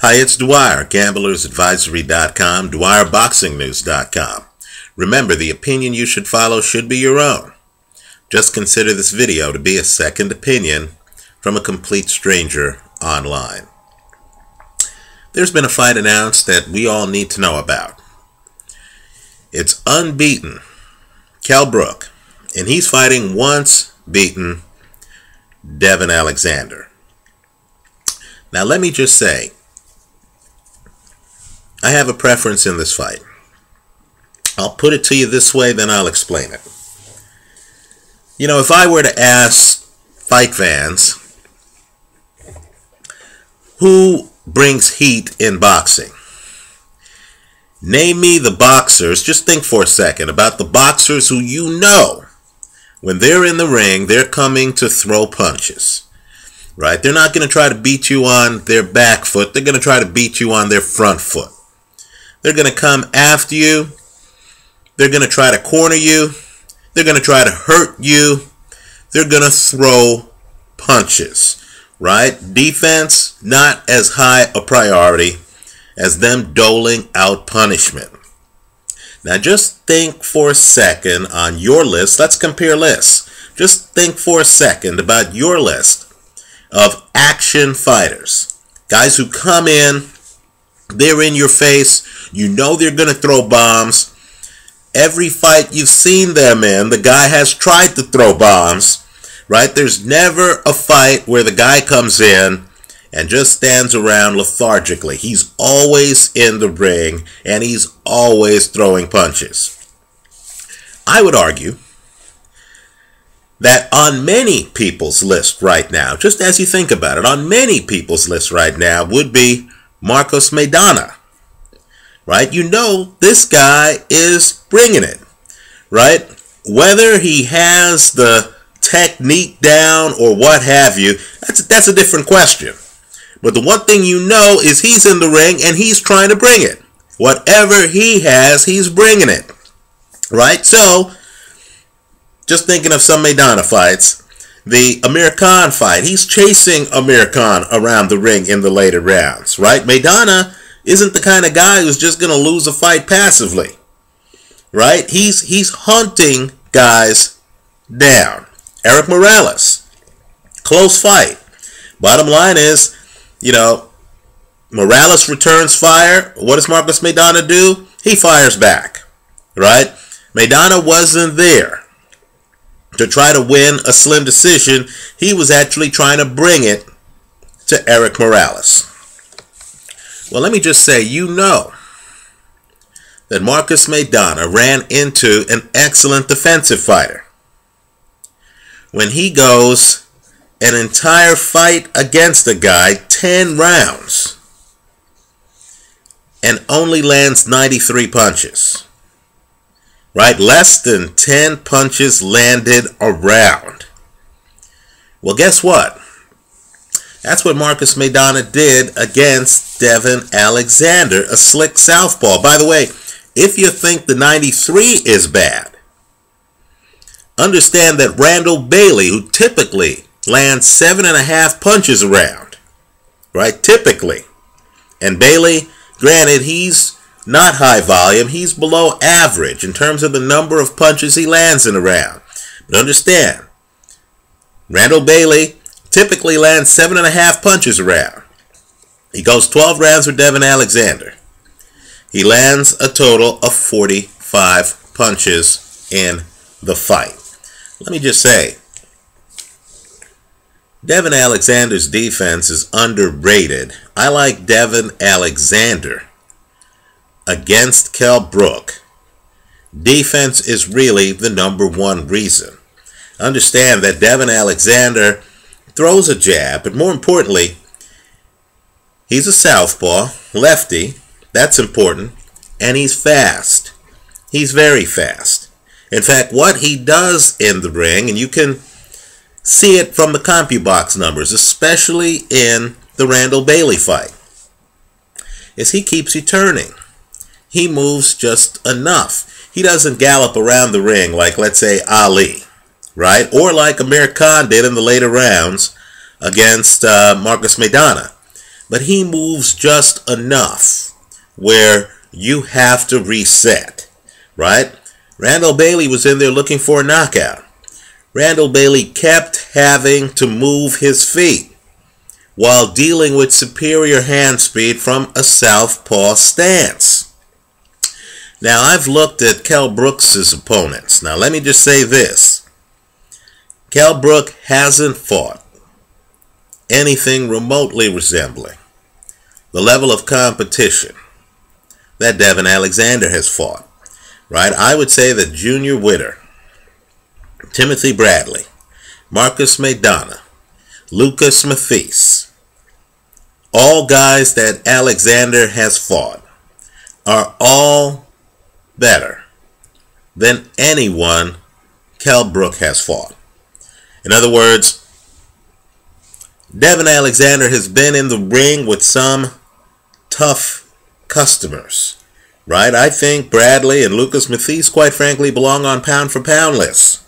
Hi, it's Dwyer, gamblersadvisory.com, dwyerboxingnews.com. Remember, the opinion you should follow should be your own. Just consider this video to be a second opinion from a complete stranger online. There's been a fight announced that we all need to know about. It's unbeaten Kell Brook, and he's fighting once beaten Devon Alexander. Now let me just say, I have a preference in this fight. I'll put it to you this way, then I'll explain it. You know, if I were to ask fight fans who brings heat in boxing, name me the boxers, just think for a second about the boxers who you know, when they're in the ring, they're coming to throw punches, right? They're not going to try to beat you on their back foot. They're going to try to beat you on their front foot. They're going to come after you. They're going to try to corner you. They're going to try to hurt you. They're going to throw punches, right? Defense, not as high a priority as them doling out punishment. Now just think for a second on your list. Let's compare lists. Just think for a second about your list of action fighters. Guys who come in, they're in your face. You know they're going to throw bombs. Every fight you've seen them in, the guy has tried to throw bombs, right? There's never a fight where the guy comes in and just stands around lethargically. He's always in the ring, and he's always throwing punches. I would argue that on many people's list right now, just as you think about it, on many people's list right now would be Marcos Maidana, right? You know this guy is bringing it, right? Whether he has the technique down or what have you, that's a different question. But the one thing you know is he's in the ring and he's trying to bring it. Whatever he has, he's bringing it, right? So, just thinking of some Maidana fights, the Amir Khan fight, he's chasing Amir Khan around the ring in the later rounds, right? Maidana isn't the kind of guy who's just going to lose a fight passively, right? He's hunting guys down. Eric Morales, close fight. Bottom line is, you know, Morales returns fire. What does Marcos Maidana do? He fires back, right? Maidana wasn't there to try to win a slim decision. He was actually trying to bring it to Eric Morales. Well, let me just say, you know that Marcos Maidana ran into an excellent defensive fighter. When he goes an entire fight against a guy, 10 rounds, and only lands 93 punches, right? Less than 10 punches landed a round. Well, guess what? That's what Marcos Maidana did against Devon Alexander, a slick southpaw. By the way, if you think the 93 is bad, understand that Randall Bailey, who typically lands 7.5 punches a round, right? Typically. And Bailey, granted, he's not high volume. He's below average in terms of the number of punches he lands in a round. But understand, Randall Bailey typically lands 7.5 punches a round. He goes 12 rounds with Devon Alexander. He lands a total of 45 punches in the fight. Let me just say, Devon Alexander's defense is underrated. I like Devon Alexander against Kell Brook. Defense is really the #1 reason. Understand that Devon Alexander throws a jab, but more importantly, he's a southpaw, lefty. That's important. And he's fast. He's very fast. In fact, what he does in the ring, and you can see it from the CompuBox numbers, especially in the Randall Bailey fight, is he keeps you turning. He moves just enough. He doesn't gallop around the ring like, let's say, Ali, right? Or like Amir Khan did in the later rounds against Marcos Maidana. but he moves just enough where you have to reset, right? Randall Bailey was in there looking for a knockout. Randall Bailey kept having to move his feet while dealing with superior hand speed from a southpaw stance. Now, I've looked at Kell Brooks' opponents. Now, let me just say this. Kell Brook hasn't fought anything remotely resembling the level of competition that Devon Alexander has fought, right? I would say that Junior Witter, Timothy Bradley, Marcus Maidana, Lucas Mathis, all guys that Alexander has fought, are all better than anyone Kell Brook has fought. In other words, Devon Alexander has been in the ring with some tough customers, right? I think Bradley and Lucas Mathis, quite frankly, belong on pound-for-pound lists,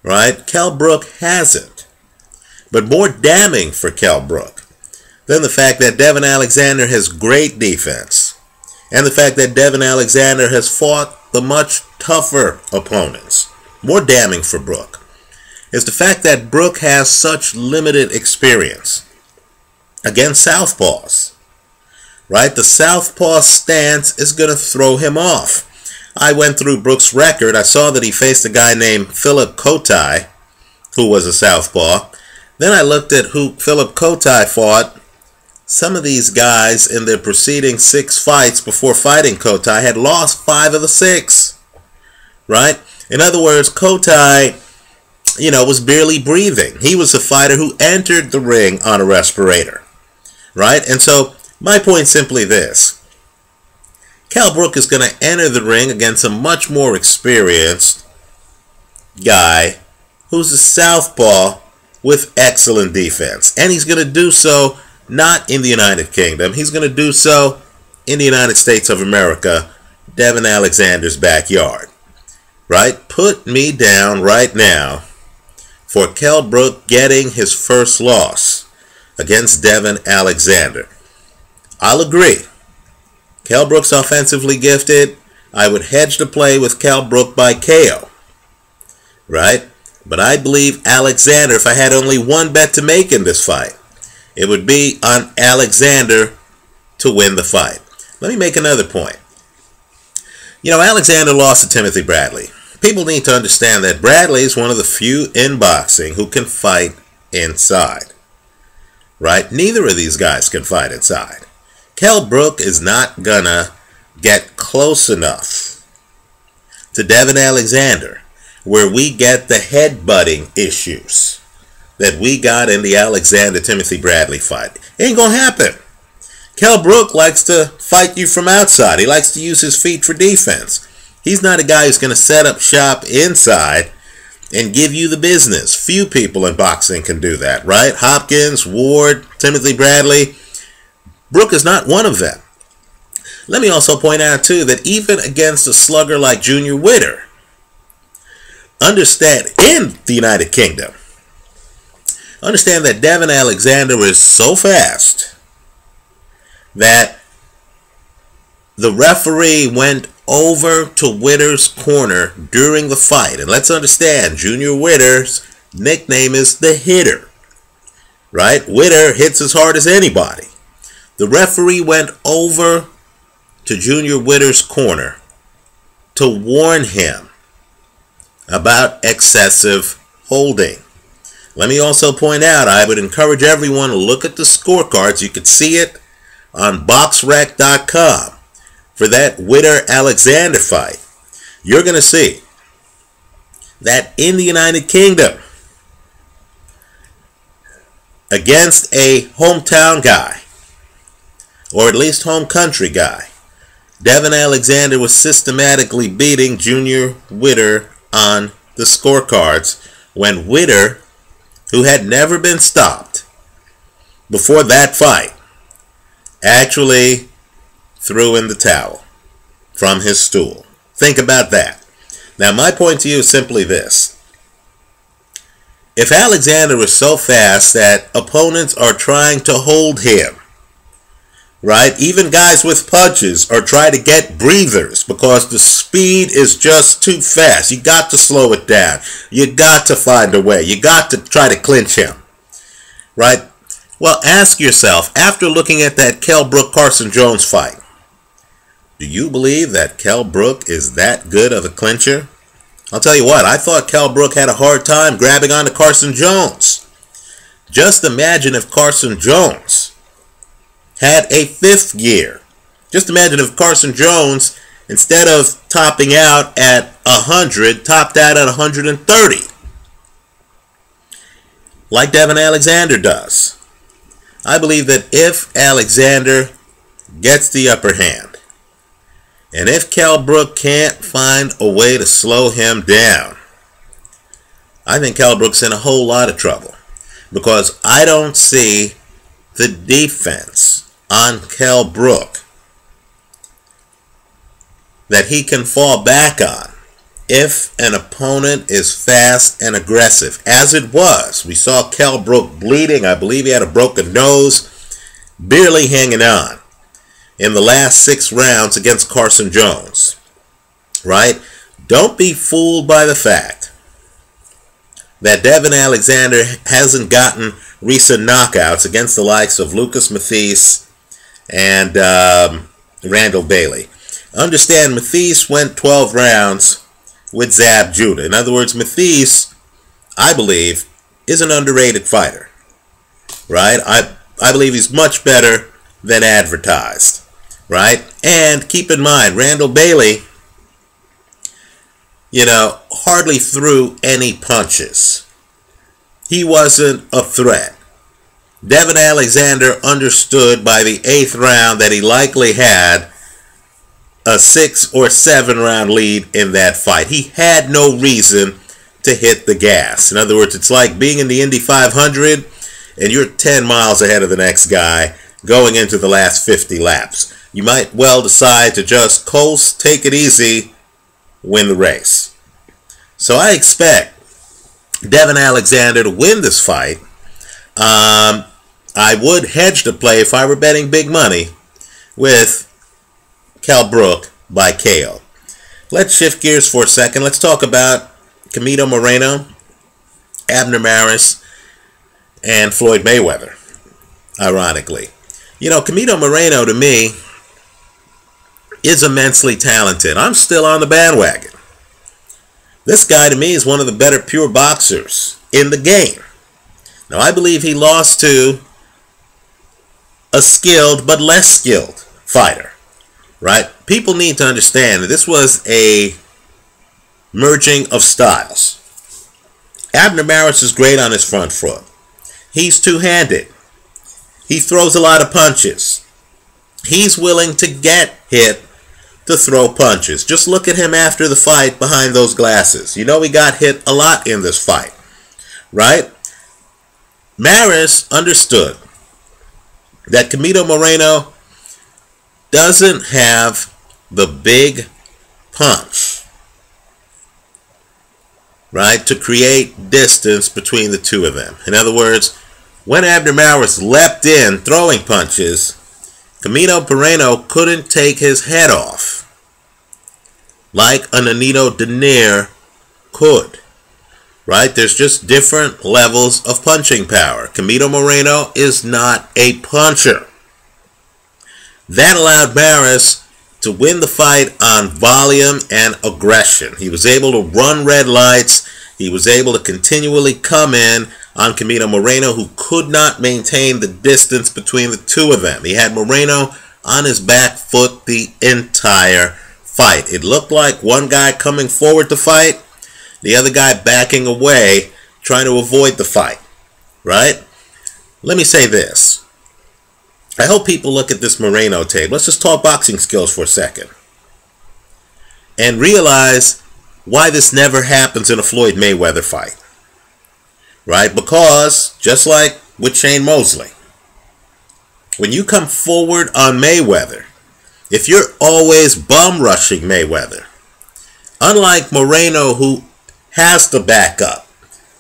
right? Kell Brook hasn't. But more damning for Kell Brook than the fact that Devon Alexander has great defense and the fact that Devon Alexander has fought the much tougher opponents, more damning for Brook, is the fact that Brook has such limited experience against southpaws, right? The southpaw stance is going to throw him off. I went through Brook's record. I saw that he faced a guy named Philip Kotai, who was a southpaw. Then I looked at who Philip Kotai fought. Some of these guys in their preceding 6 fights before fighting Kotai had lost 5 of the 6, right? In other words, Kotai, was barely breathing. He was a fighter who entered the ring on a respirator, right? And so my point simply this. Kell Brook is going to enter the ring against a much more experienced guy who's a southpaw with excellent defense. And he's going to do so not in the United Kingdom. He's going to do so in the United States of America, Devon Alexander's backyard, right? Put me down right now for Kell Brook getting his first loss against Devon Alexander. I'll agree. Kell Brook's offensively gifted. I would hedge the play with Kell Brook by KO, right? But I believe Alexander, if I had only one bet to make in this fight, it would be on Alexander to win the fight. Let me make another point. Alexander lost to Timothy Bradley. People need to understand that Bradley is one of the few in boxing who can fight inside, right? Neither of these guys can fight inside. Kell Brook is not gonna get close enough to Devon Alexander where we get the headbutting issues that we got in the Alexander-Timothy Bradley fight. It ain't gonna happen. Kell Brook likes to fight you from outside. He likes to use his feet for defense. He's not a guy who's gonna set up shop inside and give you the business. Few people in boxing can do that, right? Hopkins, Ward, Timothy Bradley. Brook is not one of them. Let me also point out, too, that even against a slugger like Junior Witter, understand, in the United Kingdom, understand that Devon Alexander is so fast that the referee went over to Witter's corner during the fight. And let's understand, Junior Witter's nickname is the Hitter, right? Witter hits as hard as anybody. The referee went over to Junior Witter's corner to warn him about excessive holding. Let me also point out, I would encourage everyone to look at the scorecards. You can see it on boxrec.com for that Witter-Alexander fight. You're going to see that in the United Kingdom, against a hometown guy, or at least home country guy, Devon Alexander was systematically beating Junior Witter on the scorecards when Witter, who had never been stopped before that fight, actually threw in the towel from his stool. Think about that. Now, my point to you is simply this. If Alexander is so fast that opponents are trying to hold him, right? Even guys with punches are trying to get breathers because the speed is just too fast. You got to slow it down. You got to find a way. You got to try to clinch him, right? Well, ask yourself, after looking at that Kell Brook Carson Jones fight, do you believe that Kell Brook is that good of a clincher? I'll tell you what, I thought Kell Brook had a hard time grabbing onto Carson Jones. Just imagine if Carson Jones had a fifth gear. Just imagine if Carson Jones, instead of topping out at 100, topped out at 130. Like Devon Alexander does. I believe that if Alexander gets the upper hand, and if Kell Brook can't find a way to slow him down, I think Kell Brook's in a whole lot of trouble. Because I don't see the defense on Kell Brook that he can fall back on if an opponent is fast and aggressive. As it was, we saw Kell Brook bleeding. I believe he had a broken nose, barely hanging on in the last 6 rounds against Carson Jones, right? Don't be fooled by the fact that Devon Alexander hasn't gotten recent knockouts against the likes of Lucas Matthysse and Randall Bailey. Understand, Matthysse went 12 rounds with Zab Judah. In other words, Matthysse, I believe, is an underrated fighter, right? I believe he's much better than advertised, right? And keep in mind, Randall Bailey, hardly threw any punches. He wasn't a threat. Devon Alexander understood by the 8th round that he likely had a 6 or 7 round lead in that fight. He had no reason to hit the gas. In other words, it's like being in the Indy 500 and you're 10 miles ahead of the next guy going into the last 50 laps. You might well decide to just coast, take it easy, win the race. So I expect Devon Alexander to win this fight. I would hedge the play if I were betting big money with Kell Brook by KO. Let's shift gears for a second. Let's talk about Kingpin Moreno, Abner Maris, and Floyd Mayweather, ironically. Kingpin Moreno, to me, is immensely talented. I'm still on the bandwagon. This guy, to me, is one of the better pure boxers in the game. Now, I believe he lost to a skilled but less skilled fighter, right? People need to understand that this was a merging of styles. Abner Maris is great on his front foot. He's two-handed. He throws a lot of punches. He's willing to get hit to throw punches. Just look at him after the fight behind those glasses. He got hit a lot in this fight, right? Maris understood that Kingpin Moreno doesn't have the big punch, right, to create distance between the two of them. In other words, when Abner Maris leapt in throwing punches, Kingpin Moreno couldn't take his head off like a Nonito Donaire could, right? There's just different levels of punching power. Kingpin Moreno is not a puncher. That allowed Maris to win the fight on volume and aggression. He was able to run red lights. He was able to continually come in on Kingpin Moreno, who could not maintain the distance between the two of them. He had Moreno on his back foot the entire fight. It looked like one guy coming forward to fight, the other guy backing away, trying to avoid the fight, right? Let me say this. I hope people look at this Moreno tape. Let's just talk boxing skills for a second and realize why this never happens in a Floyd Mayweather fight, right? Because, just like with Shane Mosley, when you come forward on Mayweather, if you're always bum rushing Mayweather, unlike Moreno, who has to back up,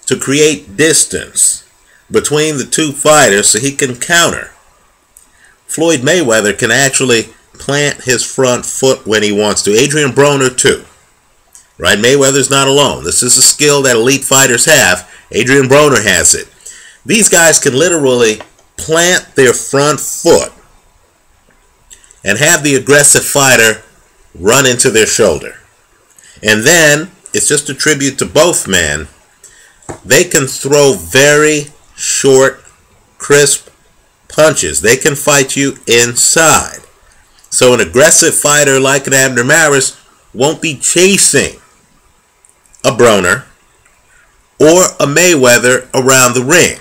to create distance between the two fighters so he can counter. Floyd Mayweather can actually plant his front foot when he wants to. Adrian Broner too. Right? Mayweather's not alone. This is a skill that elite fighters have. Adrian Broner has it. These guys can literally plant their front foot and have the aggressive fighter run into their shoulder. And then, it's just a tribute to both men, they can throw very short, crisp punches. They can fight you inside. So an aggressive fighter like an Abner Maris won't be chasing a Broner or a Mayweather around the ring.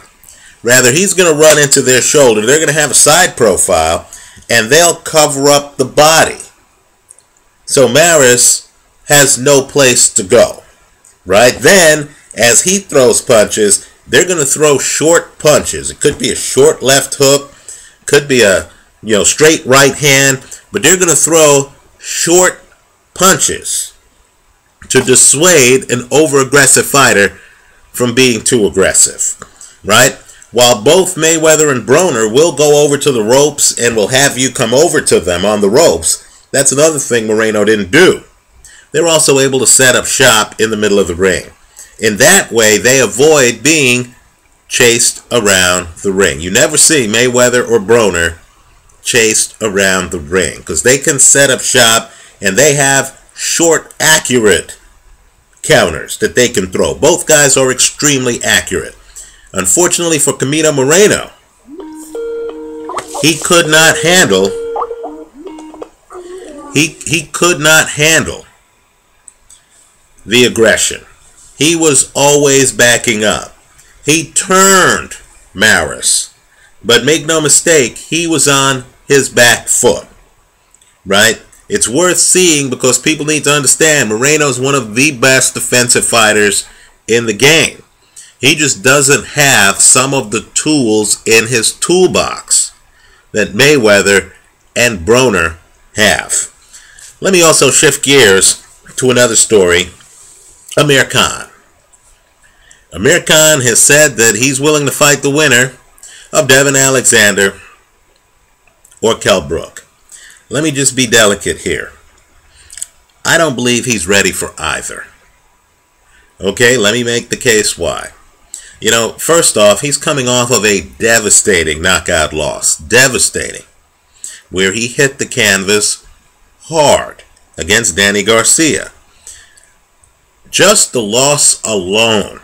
Rather, he's going to run into their shoulder. They're going to have a side profile, and they'll cover up the body. So Maris has no place to go. Right? Then, as he throws punches, they're going to throw short punches. It could be a short left hook, could be a straight right hand, but they're going to throw short punches to dissuade an over-aggressive fighter from being too aggressive. Right? While both Mayweather and Broner will go over to the ropes and will have you come over to them on the ropes, that's another thing Moreno didn't do. They're also able to set up shop in the middle of the ring. In that way, they avoid being chased around the ring. You never see Mayweather or Broner chased around the ring because they can set up shop and they have short, accurate counters that they can throw. Both guys are extremely accurate. Unfortunately for Camino Moreno, he could not handle the aggression. He was always backing up. He turned Maris, but make no mistake, he was on his back foot. Right? It's worth seeing because people need to understand Moreno is one of the best defensive fighters in the game. He just doesn't have some of the tools in his toolbox that Mayweather and Broner have. Let me also shift gears to another story. Amir Khan. Amir Khan has said that he's willing to fight the winner of Devon Alexander or Kell Brook. Let me just be delicate here. I don't believe he's ready for either. Okay, let me make the case why. First off, he's coming off of a devastating knockout loss. Devastating. Where he hit the canvas hard against Danny Garcia. Just the loss alone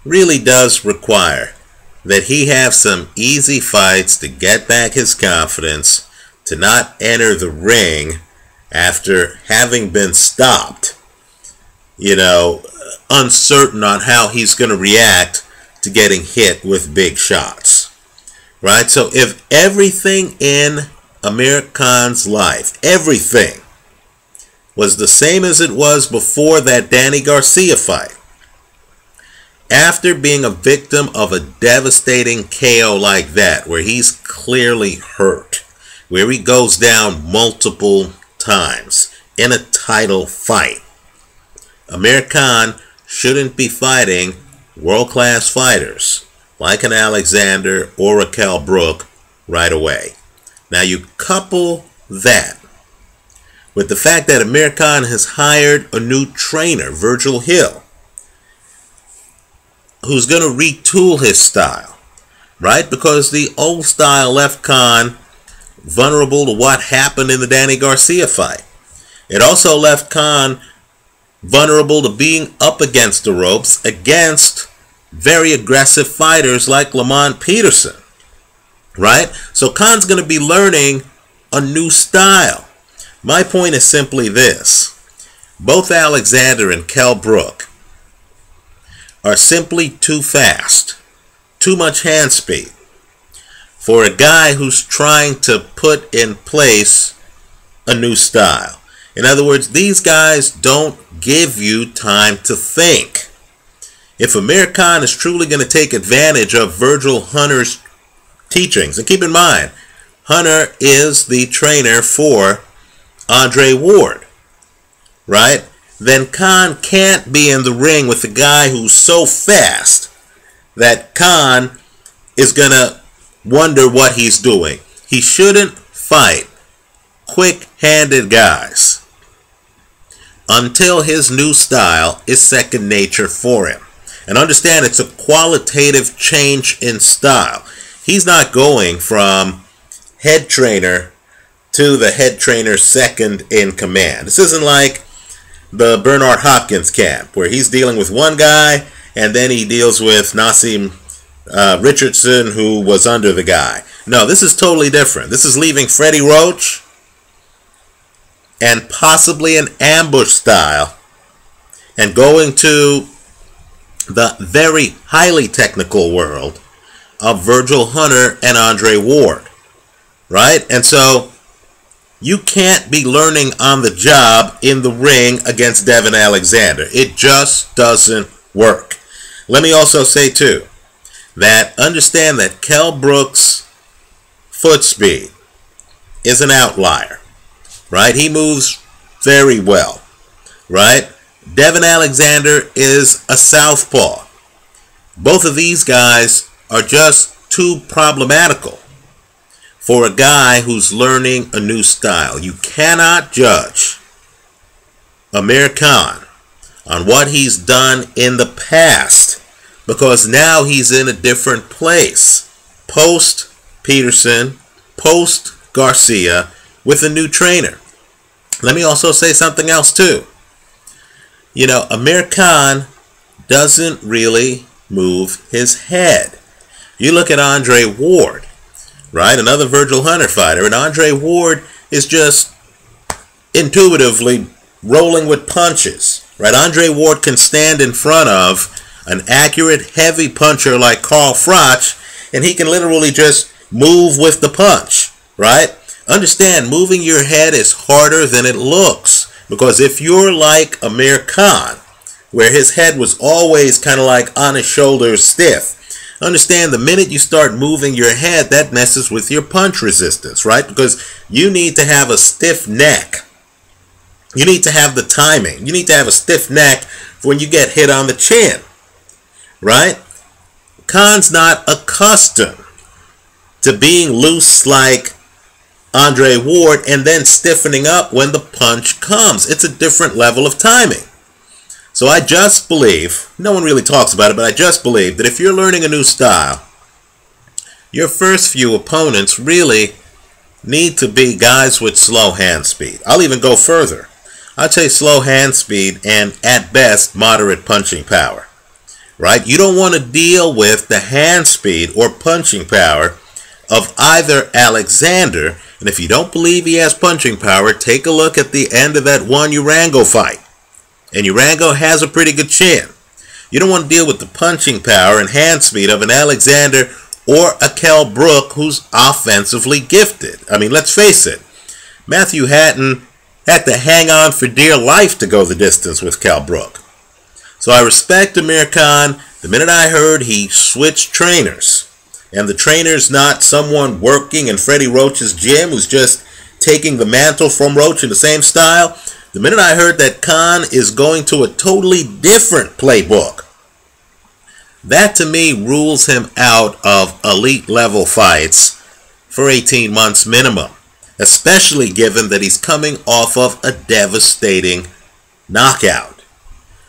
really does require that he have some easy fights to get back his confidence, to not enter the ring after having been stopped, uncertain on how he's going to react to getting hit with big shots. Right? So if everything in Amir Khan's life, everything, was the same as it was before that Danny Garcia fight, after being a victim of a devastating KO like that, where he's clearly hurt, where he goes down multiple times in a title fight, Amir Khan shouldn't be fighting world-class fighters like an Alexander or a Kell Brook right away. Now you couple that with the fact that Amir Khan has hired a new trainer, Virgil Hill, who's going to retool his style, right? Because the old style left Khan vulnerable to what happened in the Danny Garcia fight. It also left Khan vulnerable to being up against the ropes against very aggressive fighters like Lamont Peterson, right? So Khan's going to be learning a new style. My point is simply this. Both Alexander and Kell Brook are simply too fast, too much hand speed for a guy who's trying to put in place a new style. In other words, these guys don't give you time to think. If Amir Khan is truly going to take advantage of Virgil Hunter's teachings, and keep in mind, Hunter is the trainer for Andre Ward, right? then Khan can't be in the ring with a guy who's so fast that Khan is going to wonder what he's doing. He shouldn't fight quick-handed guys until his new style is second nature for him. And understand, it's a qualitative change in style. He's not going from head trainer to the head trainer second in command. This isn't like the Bernard Hopkins camp, where he's dealing with one guy and then he deals with Nassim Richardson, who was under the guy. No, this is totally different. This is leaving Freddie Roach and possibly an ambush style and going to the very highly technical world of Virgil Hunter and Andre Ward, right? And so you can't be learning on the job in the ring against Devon Alexander. It just doesn't work. Let me also say, too, that understand that Kell Brook's foot speed is an outlier, right? He moves very well, right? Devon Alexander is a southpaw. Both of these guys are just too problematical for a guy who's learning a new style. You cannot judge Amir Khan on what he's done in the past because now he's in a different place. Post Peterson, post Garcia, with a new trainer. Let me also say something else too. You know, Amir Khan doesn't really move his head. You look at Andre Ward, right? Another Virgil Hunter fighter. And Andre Ward is just intuitively rolling with punches, right? Andre Ward can stand in front of an accurate, heavy puncher like Carl Froch, and he can literally just move with the punch, right? Understand, moving your head is harder than it looks. Because if you're like Amir Khan, where his head was always kind of like on his shoulders stiff, understand the minute you start moving your head, that messes with your punch resistance, right? Because you need to have a stiff neck. You need to have the timing. You need to have a stiff neck for when you get hit on the chin, right? Khan's not accustomed to being loose like Andre Ward and then stiffening up when the punch comes. It's a different level of timing. So I just believe, no one really talks about it, but I just believe that if you're learning a new style, your first few opponents really need to be guys with slow hand speed. I'll even go further. I'd say slow hand speed and, at best, moderate punching power, right? You don't want to deal with the hand speed or punching power of either Alexander. And if you don't believe he has punching power, take a look at the end of that one Urango fight. And Urango has a pretty good chin. You don't want to deal with the punching power and hand speed of an Alexander or a Kell Brook who's offensively gifted. I mean, let's face it. Matthew Hatton had to hang on for dear life to go the distance with Kell Brook. So I respect Amir Khan. The minute I heard he switched trainers, and the trainer's not someone working in Freddie Roach's gym who's just taking the mantle from Roach in the same style, the minute I heard that Khan is going to a totally different playbook, that to me rules him out of elite level fights for 18 months minimum, especially given that he's coming off of a devastating knockout.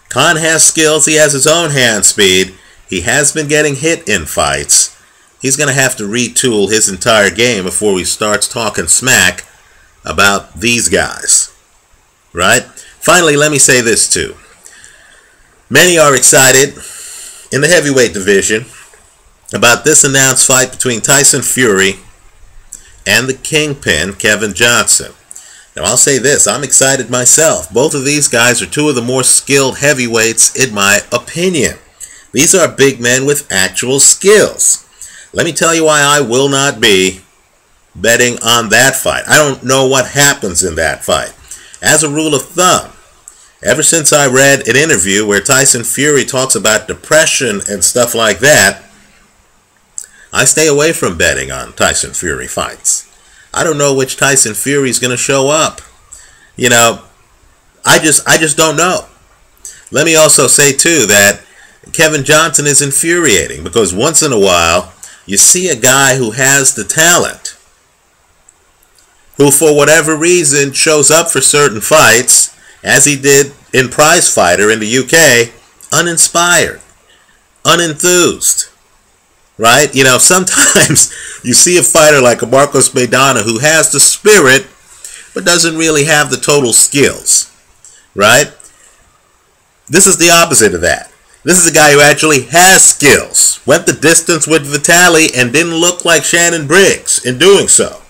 Khan has skills, he has his own hand speed, he has been getting hit in fights. He's going to have to retool his entire game before he starts talking smack about these guys, right? Finally, let me say this too. Many are excited in the heavyweight division about this announced fight between Tyson Fury and the Kingpin, Kevin Johnson. Now, I'll say this, I'm excited myself. Both of these guys are two of the more skilled heavyweights in my opinion. These are big men with actual skills. Let me tell you why I will not be betting on that fight. I don't know what happens in that fight. As a rule of thumb, ever since I read an interview where Tyson Fury talks about depression and stuff like that, I stay away from betting on Tyson Fury fights. I don't know which Tyson Fury is going to show up. You know, I just don't know. Let me also say too that Kevin Johnson is infuriating because once in a while you see a guy who has the talent, who for whatever reason shows up for certain fights, as he did in Prize Fighter in the UK, uninspired, unenthused, right? You know, sometimes you see a fighter like a Marcos Maidana who has the spirit but doesn't really have the total skills, right? This is the opposite of that. This is a guy who actually has skills, went the distance with Vitali and didn't look like Shannon Briggs in doing so,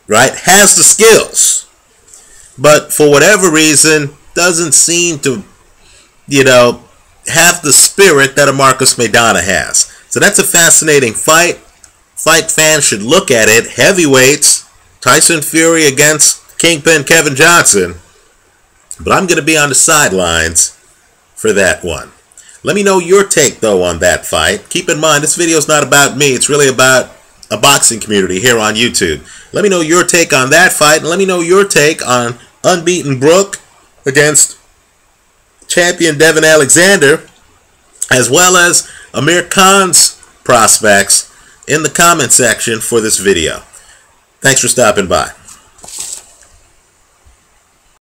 right? Has the skills, but for whatever reason doesn't seem to, you know, have the spirit that a Marcos Maidana has. So that's a fascinating fight. Fight fans should look at it. Heavyweights, Tyson Fury against Kingpin Kevin Johnson. But I'm going to be on the sidelines for that one. Let me know your take, though, on that fight. Keep in mind, this video is not about me. It's really about a boxing community here on YouTube. Let me know your take on that fight, and let me know your take on unbeaten Brook against champion Devon Alexander, as well as Amir Khan's prospects in the comment section for this video. Thanks for stopping by.